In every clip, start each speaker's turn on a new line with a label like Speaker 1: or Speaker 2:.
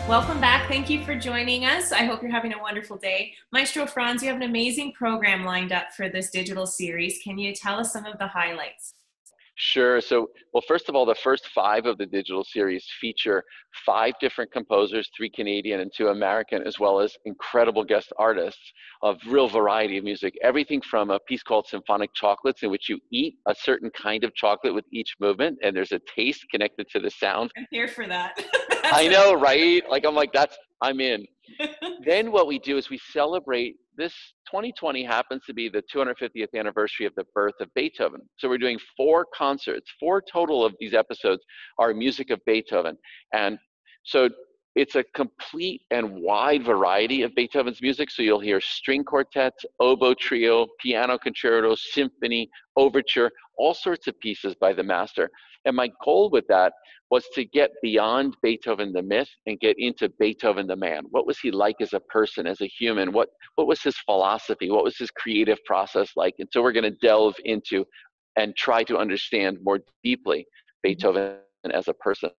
Speaker 1: Welcome back. Thank you for joining us. I hope you're having a wonderful day. Maestro Franz, you have an amazing program lined up for this digital series. Can you tell us some of the highlights?
Speaker 2: Sure. So, well, first of all, the first five of the digital series feature five different composers, three Canadian and two American, as well as incredible guest artists of real variety of music. Everything from a piece called Symphonic Chocolates, in which you eat a certain kind of chocolate with each movement, and there's a taste connected to the sound.
Speaker 1: I'm here for that.
Speaker 2: I know, right? I'm in. Then what we do is we celebrate this. 2020 happens to be the 250th anniversary of the birth of Beethoven. So we're doing four concerts. Four total of these episodes are music of Beethoven. And so it's a complete and wide variety of Beethoven's music. So you'll hear string quartets, oboe trio, piano concerto, symphony, overture, all sorts of pieces by the master. And my goal with that was to get beyond Beethoven the myth and get into Beethoven the man. What was he like as a person, as a human? What was his philosophy? What was his creative process like? And so we're going to delve into and try to understand more deeply Beethoven as a person.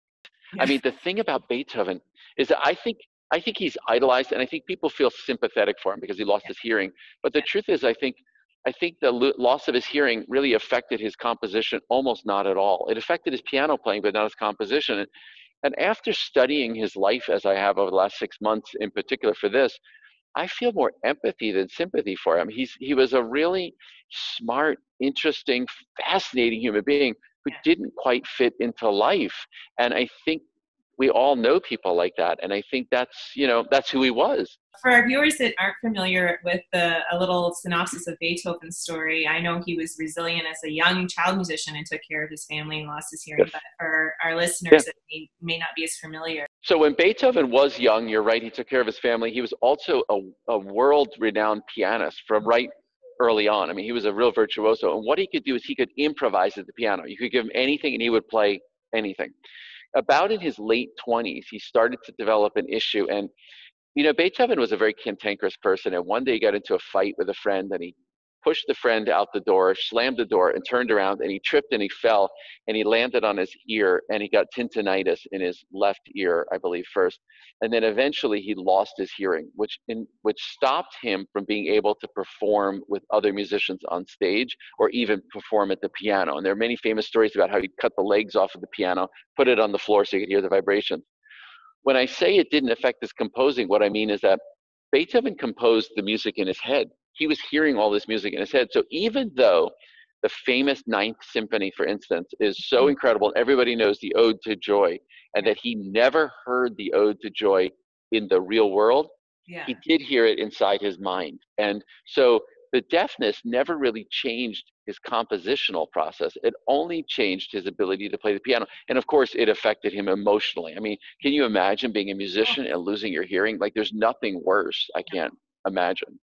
Speaker 2: I mean, the thing about Beethoven is that I think he's idolized, and I think people feel sympathetic for him because he lost his hearing. But the truth is, I think the loss of his hearing really affected his composition almost not at all. It affected his piano playing, but not his composition. And after studying his life, as I have over the last 6 months in particular for this, I feel more empathy than sympathy for him. He was a really smart, interesting, fascinating human being who didn't quite fit into life. And I think we all know people like that. And I think that's who he was.
Speaker 1: For our viewers that aren't familiar with a little synopsis of Beethoven's story, I know he was resilient as a young child musician and took care of his family and lost his hearing.
Speaker 2: Yes.
Speaker 1: But for our
Speaker 2: Yeah.
Speaker 1: listeners that may not be as familiar.
Speaker 2: So when Beethoven was young, you're right, he took care of his family. He was also a world-renowned pianist from right early on. I mean, he was a real virtuoso. And what he could do is he could improvise at the piano. You could give him anything and he would play anything. About in his late 20s, he started to develop an issue. And Beethoven was a very cantankerous person, and one day he got into a fight with a friend, and he pushed the friend out the door, slammed the door, and turned around, and he tripped and he fell, and he landed on his ear, and he got tinnitus in his left ear, I believe, first. And then eventually he lost his hearing, which stopped him from being able to perform with other musicians on stage or even perform at the piano. And there are many famous stories about how he'd cut the legs off of the piano, put it on the floor so he could hear the vibrations. When I say it didn't affect his composing, what I mean is that Beethoven composed the music in his head. He was hearing all this music in his head. So even though the famous Ninth Symphony, for instance, is so incredible, everybody knows the Ode to Joy, and that he never heard the Ode to Joy in the real world, he did hear it inside his mind. And so the deafness never really changed his compositional process. It only changed his ability to play the piano. And of course, it affected him emotionally. I mean, can you imagine being a musician and losing your hearing? Like, there's nothing worse. I can't imagine.